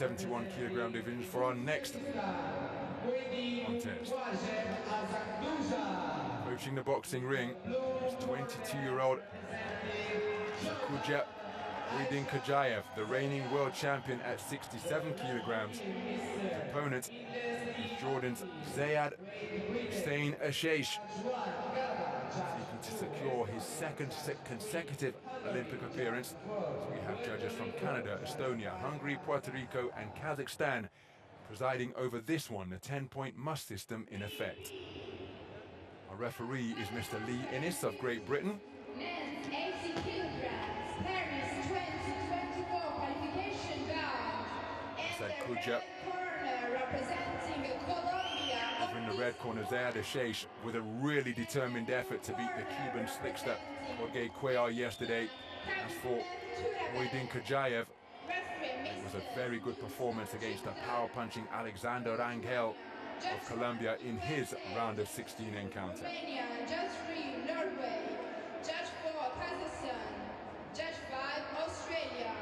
71 kilogram division for our next contest. Approaching the boxing ring is 22-year-old Asadkhuja Muydinkhujaev, the reigning world champion at 67 kilograms. His opponent is Jordan's Zeyad Eashash, seeking to secure his second consecutive Olympic appearance. So we have judges from Canada, Estonia, Hungary, Puerto Rico and Kazakhstan presiding over this one, the 10-point must system in effect. Our referee is Mr. Lee Innes of Great Britain. Men's 80 kilograms, Paris 2024 qualification bout. And Asadkhuja, the corner representing Colombia. over in the red corner, Zeyad Eashash with a really determined effort to beat the Cuban slickster Jorge Cuellar yesterday. As for Muydinkhujaev, it was a very good performance against the power-punching Alexander Rangel of Colombia in his round of 16 encounter. Romania, Judge 3, Norway, Judge 4, Kazakhstan, Judge 5, Australia.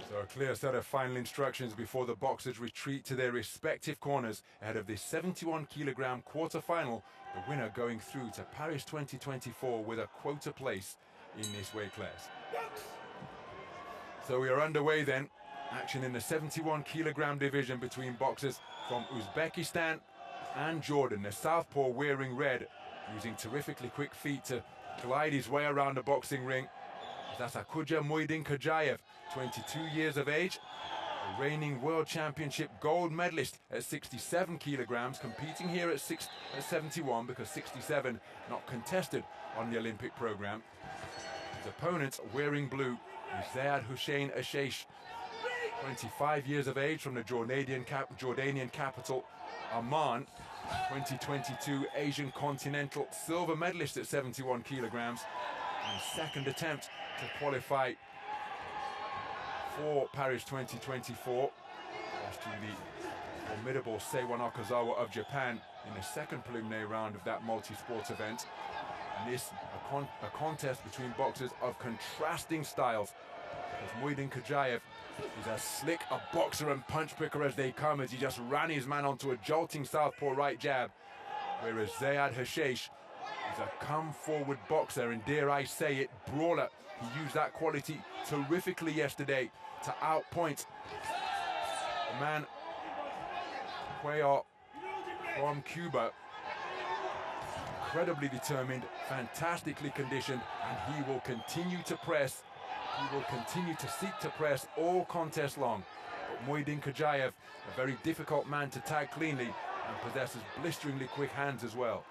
So a clear set of final instructions before the boxers retreat to their respective corners ahead of this 71 kilogram quarter-final, the winner going through to Paris 2024 with a quota place in this weight class. So we are underway then. Action in the 71 kilogram division between boxers from Uzbekistan and Jordan. The southpaw wearing red, using terrifically quick feet to glide his way around the boxing ring. Asadkhuja Muydinkhujaev, 22 years of age, a reigning world championship gold medalist at 67 kilograms, competing here at 71 because 67 not contested on the Olympic program. His opponent, wearing blue, is Zeyad Eashash, 25 years of age, from the Jordanian capital, Amman, 2022 Asian Continental silver medalist at 71 kilograms, and second attempt to qualify for Paris 2024. Lost to the formidable Seiwan Okazawa of Japan in the second preliminary round of that multi-sport event. And this, a contest between boxers of contrasting styles, because Muydinkhujaev is as slick a boxer and punch picker as they come, as he just ran his man onto a jolting southpaw right jab, whereas Zeyad Eashash is a come-forward boxer and, dare I say it, brawler. He used that quality terrifically yesterday to outpoint the man Cuellar from Cuba. Incredibly determined, fantastically conditioned, and he will continue to press. He will continue to seek to press all contest long. But Muydinkhujaev, a very difficult man to tag cleanly, and possesses blisteringly quick hands as well.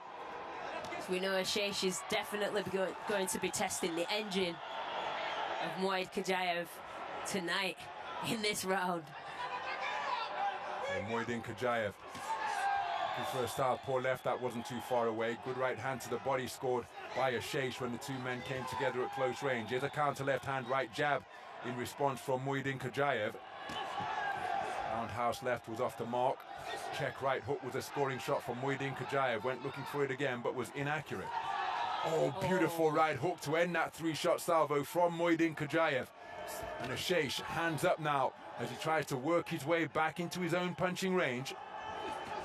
We know Eashash is definitely going to be testing the engine of Muydinkhujaev tonight in this round. And Muydinkhujaev, his first southpaw left, that wasn't too far away. Good right hand to the body scored by Eashash when the two men came together at close range. Here's a counter left hand right jab in response from Muydinkhujaev. Roundhouse left was off the mark. Check right hook was a scoring shot from Muydinkhujaev. Went looking for it again, but was inaccurate. Oh, beautiful right hook to end that three-shot salvo from Muydinkhujaev. And Eashash hands up now as he tries to work his way back into his own punching range.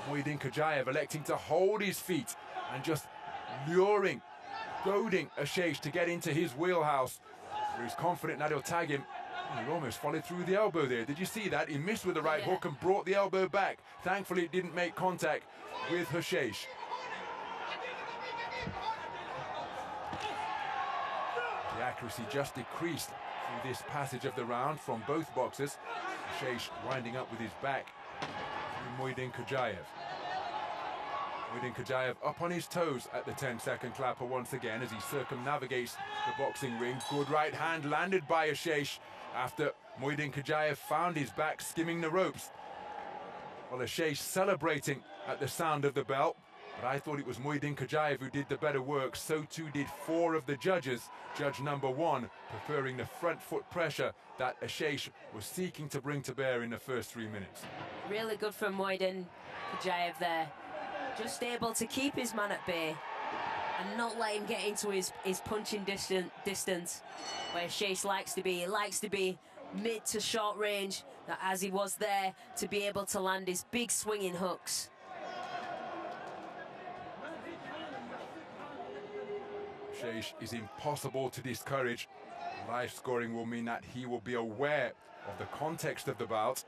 Muydinkhujaev electing to hold his feet and just luring, goading Eashash to get into his wheelhouse, where he's confident that he'll tag him. He almost followed through the elbow there. Did you see that? He missed with the right hook and brought the elbow back. Thankfully, it didn't make contact with Eashash. The accuracy just decreased through this passage of the round from both boxers. Eashash winding up with his back to Muydinkhujaev. Muydinkhujaev up on his toes at the 10-second clapper once again as he circumnavigates the boxing ring. Good right hand landed by Eashash after Muydinkhujaev found his back skimming the ropes. Well, Eashash celebrating at the sound of the bell. But I thought it was Muydinkhujaev who did the better work. So too did 4 of the judges. Judge number 1 preferring the front foot pressure that Eashash was seeking to bring to bear in the first 3 minutes. Really good from Muydinkhujaev there. Just able to keep his man at bay and not let him get into his punching distance where Eashash likes to be. He likes to be mid to short range, that as he was there, to be able to land his big swinging hooks. Eashash is impossible to discourage. Live scoring will mean that he will be aware of the context of the bout.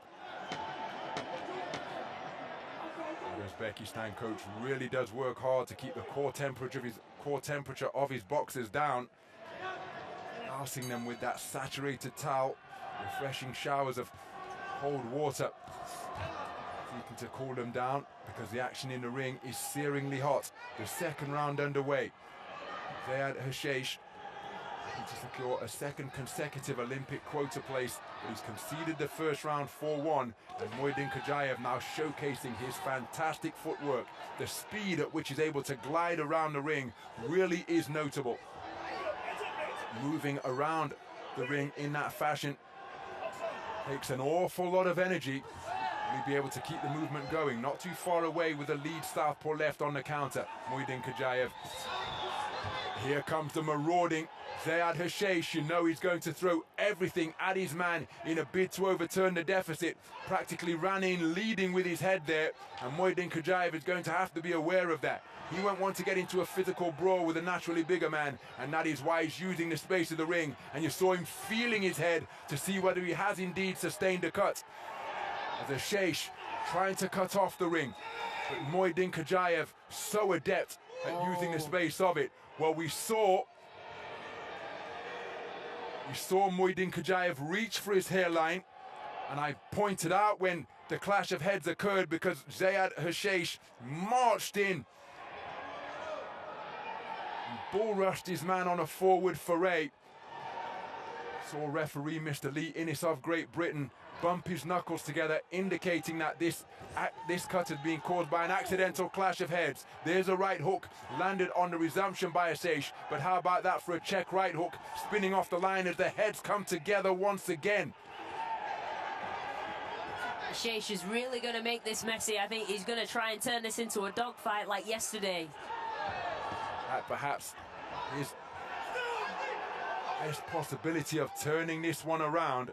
The Uzbekistan coach really does work hard to keep the core temperature of his boxers down, dousing them with that saturated towel, refreshing showers of cold water, seeking to cool them down because the action in the ring is searingly hot. The second round underway. Zeyad Eashash to secure a second consecutive Olympic quota place, but he's conceded the first round 4-1, and Muydinkhujaev now showcasing his fantastic footwork. The speed at which he's able to glide around the ring really is notable. Moving around the ring in that fashion takes an awful lot of energy. Will he be able to keep the movement going? Not too far away with a lead southpaw left on the counter. Muydinkhujaev. Here comes the marauding Zeyad Eashash. You know he's going to throw everything at his man in a bid to overturn the deficit. Practically ran in leading with his head there, and Muydinkhujaev is going to have to be aware of that. He won't want to get into a physical brawl with a naturally bigger man, and that is why he's using the space of the ring. And you saw him feeling his head to see whether he has indeed sustained a cut. As Eashash trying to cut off the ring, but Muydinkhujaev so adept at using the space of it. Well, we saw Muydinkhujaev reach for his hairline, and I pointed out when the clash of heads occurred because Zeyad Eashash marched in and bull rushed his man on a forward foray. Saw referee Mr. Lee Innes of Great Britain bump his knuckles together, indicating that this cut had been caused by an accidental clash of heads. There's a right hook landed on the resumption by Eashash, but how about that for a check right hook spinning off the line as the heads come together once again. Eashash is really going to make this messy. I think he's going to try and turn this into a dogfight like yesterday. That perhaps is best possibility of turning this one around.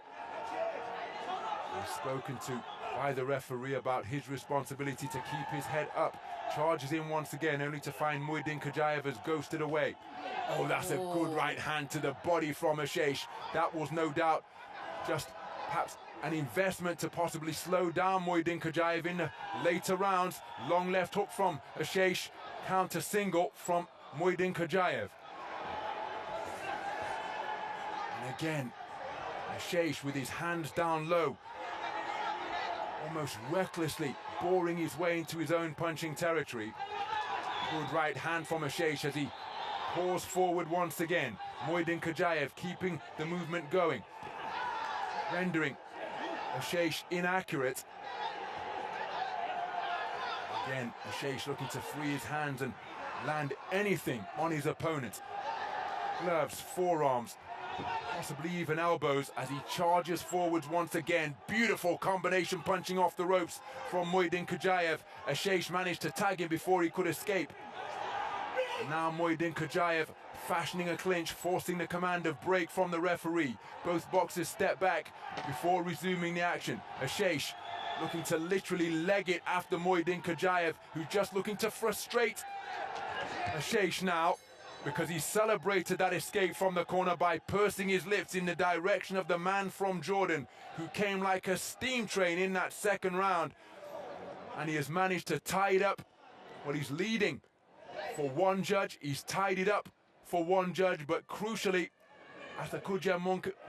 He's spoken to by the referee about his responsibility to keep his head up. Charges in once again, only to find Muydinkhujaev has ghosted away. Oh, that's a good right hand to the body from Eashash. That was no doubt just perhaps an investment to possibly slow down Muydinkhujaev in the later rounds. Long left hook from Eashash, counter single from Muydinkhujaev. And again, Eashash with his hands down low, almost recklessly boring his way into his own punching territory. Good right hand from Eashash as he pours forward once again. Muydinkhujaev keeping the movement going, rendering Eashash inaccurate. Again, Eashash looking to free his hands and land anything on his opponent. Gloves, forearms, possibly even elbows as he charges forwards once again. Beautiful combination punching off the ropes from Muydinkhujaev. Eashash managed to tag him before he could escape. And now Muydinkhujaev fashioning a clinch, forcing the command of break from the referee. Both boxers step back before resuming the action. Eashash looking to literally leg it after Muydinkhujaev, who's just looking to frustrate Eashash now, because he celebrated that escape from the corner by pursing his lips in the direction of the man from Jordan, who came like a steam train in that second round. And he has managed to tie it up. Well, he's leading for one judge. He's tied it up for one judge, but crucially, Asadkhuja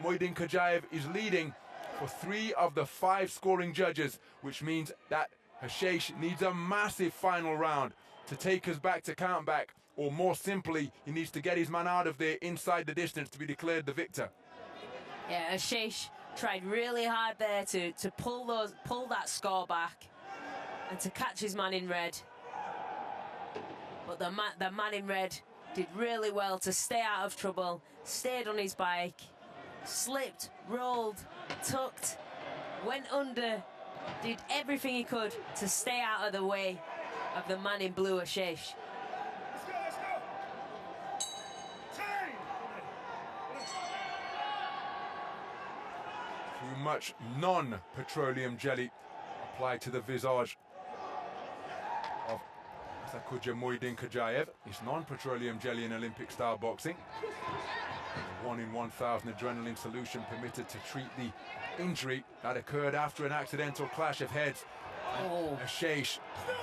Muydinkhujaev is leading for 3 of the 5 scoring judges, which means that Eashash needs a massive final round to take us back to count back. Or more simply, he needs to get his man out of there inside the distance to be declared the victor. Yeah, Eashash tried really hard there to pull that score back and to catch his man in red. But the man in red did really well to stay out of trouble, stayed on his bike, slipped, rolled, tucked, went under, did everything he could to stay out of the way of the man in blue, Eashash. Too much non-petroleum jelly applied to the visage of Asadkhuja Muydinkhujaev. It's non-petroleum jelly in Olympic-style boxing. 1 in 1,000 adrenaline solution permitted to treat the injury that occurred after an accidental clash of heads. Eashash,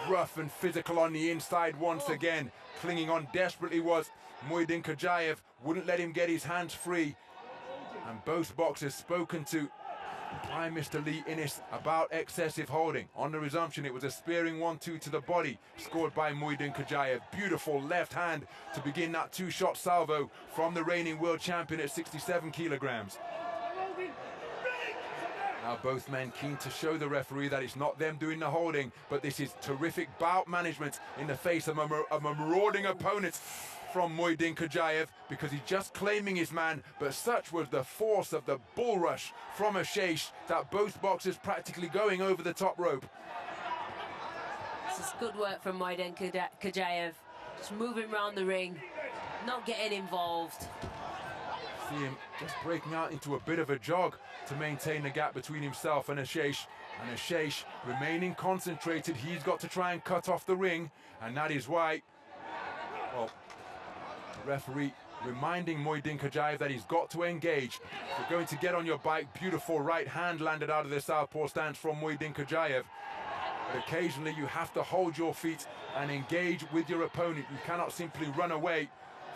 rough and physical on the inside once again. Clinging on desperately was Muydinkhujaev, wouldn't let him get his hands free. And both boxers spoken to by Mr. Lee Innes about excessive holding. On the resumption, it was a spearing 1-2 to the body, scored by Muydinkhujaev. Beautiful left hand to begin that two-shot salvo from the reigning world champion at 67 kilograms. Now both men keen to show the referee that it's not them doing the holding, but this is terrific bout management in the face of a marauding opponent from Muydinkhujaev, because he's just claiming his man, but such was the force of the bull rush from Eashash that both boxers practically going over the top rope. This is good work from Muydinkhujaev, just moving around the ring, not getting involved. See him just breaking out into a bit of a jog to maintain the gap between himself and Eashash. And Eashash remaining concentrated. He's got to try and cut off the ring, and that is why, well, the referee reminding Muydinkhujaev that he's got to engage. If you're going to get on your bike, beautiful right hand landed out of the southpaw stance from Muydinkhujaev. But occasionally you have to hold your feet and engage with your opponent. You cannot simply run away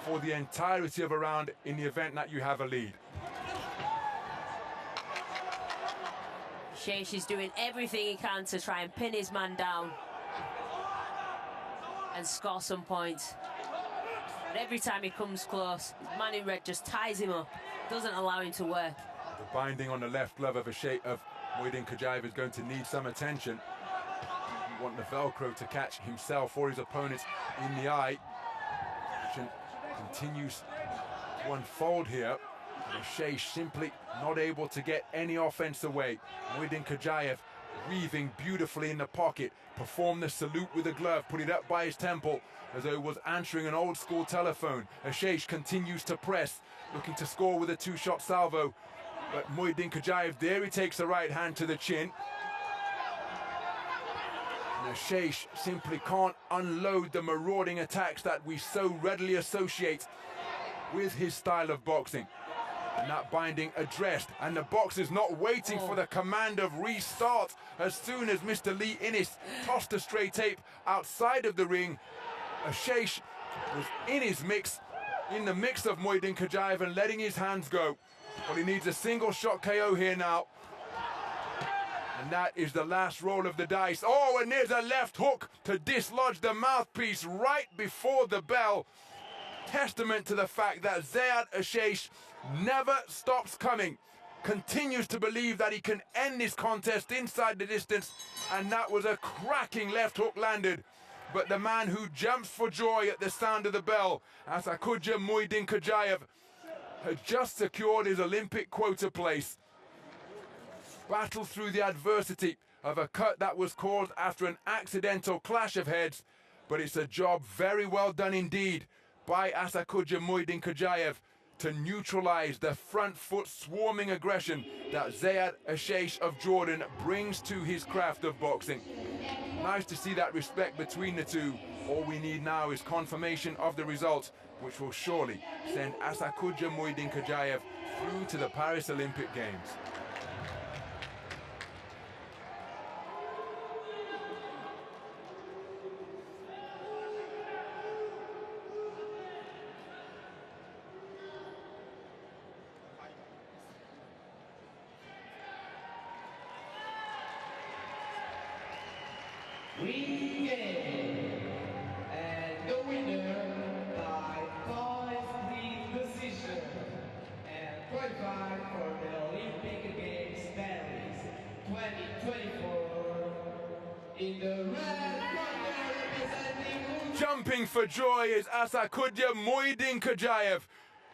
for the entirety of a round in the event that you have a lead. Eashash is doing everything he can to try and pin his man down and score some points. But every time he comes close, his man in red just ties him up, doesn't allow him to work. The binding on the left glove of Muydinkhujaev is going to need some attention. You want the Velcro to catch himself or his opponent in the eye. Action continues to unfold here. Eashash simply not able to get any offense away. Muydinkhujaev weaving beautifully in the pocket, performed the salute with a glove, put it up by his temple as though he was answering an old school telephone. Eashash continues to press, looking to score with a two-shot salvo, but Muydinkhujaev, there he takes the right hand to the chin. And Eashash simply can't unload the marauding attacks that we so readily associate with his style of boxing. And that binding addressed, and the boxer's not waiting for the command of restart. As soon as Mr. Lee Innes tossed the straight tape outside of the ring, Eashash was in his mix, in the mix of Muydinkhujaev and letting his hands go. Well, he needs a single shot KO here now. And that is the last roll of the dice. Oh, and there's a left hook to dislodge the mouthpiece right before the bell. Testament to the fact that Zeyad Eashash never stops coming, continues to believe that he can end this contest inside the distance, and that was a cracking left hook landed. But the man who jumps for joy at the sound of the bell, Asadkhuja Muydinkhujaev, had just secured his Olympic quota place. Battled through the adversity of a cut that was caused after an accidental clash of heads, but it's a job very well done indeed by Asadkhuja Muydinkhujaev to neutralize the front foot swarming aggression that Zeyad Eashash of Jordan brings to his craft of boxing. Nice to see that respect between the two. All we need now is confirmation of the result, which will surely send Asadkhuja Muydinkhujaev through to the Paris Olympic Games. And the winner by point-split decision and qualified for the Olympic Games Paris 2024 in the red corner representing Jumping for joy is Asadkhuja Muydinkhujaev.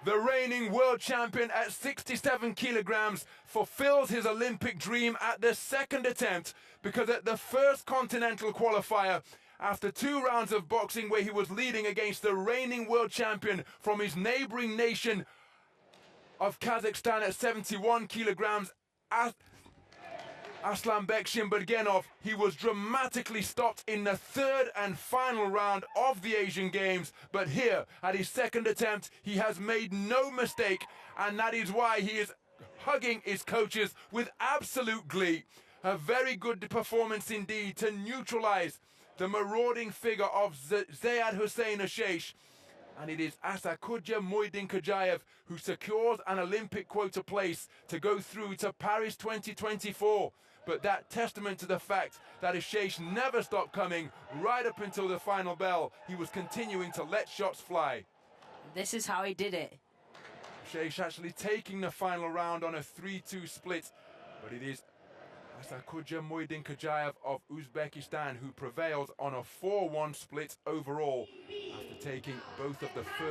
The reigning world champion at 67 kilograms fulfills his Olympic dream at the second attempt, because at the first continental qualifier, after 2 rounds of boxing where he was leading against the reigning world champion from his neighboring nation of Kazakhstan at 71 kilograms, Aslanbek Shimbergenov, he was dramatically stopped in the 3rd and final round of the Asian Games. But here, at his second attempt, he has made no mistake, and that is why he is hugging his coaches with absolute glee. A very good performance indeed to neutralize the marauding figure of Zeyad Eashash. And it is Asadkhuja Muydinkhujaev who secures an Olympic quota place to go through to Paris 2024. But that testament to the fact that Eashash never stopped coming right up until the final bell. He was continuing to let shots fly. This is how he did it. Eashash actually taking the final round on a 3-2 split. But it is Asadkhuja Muydinkhujaev of Uzbekistan who prevails on a 4-1 split overall after taking both of the first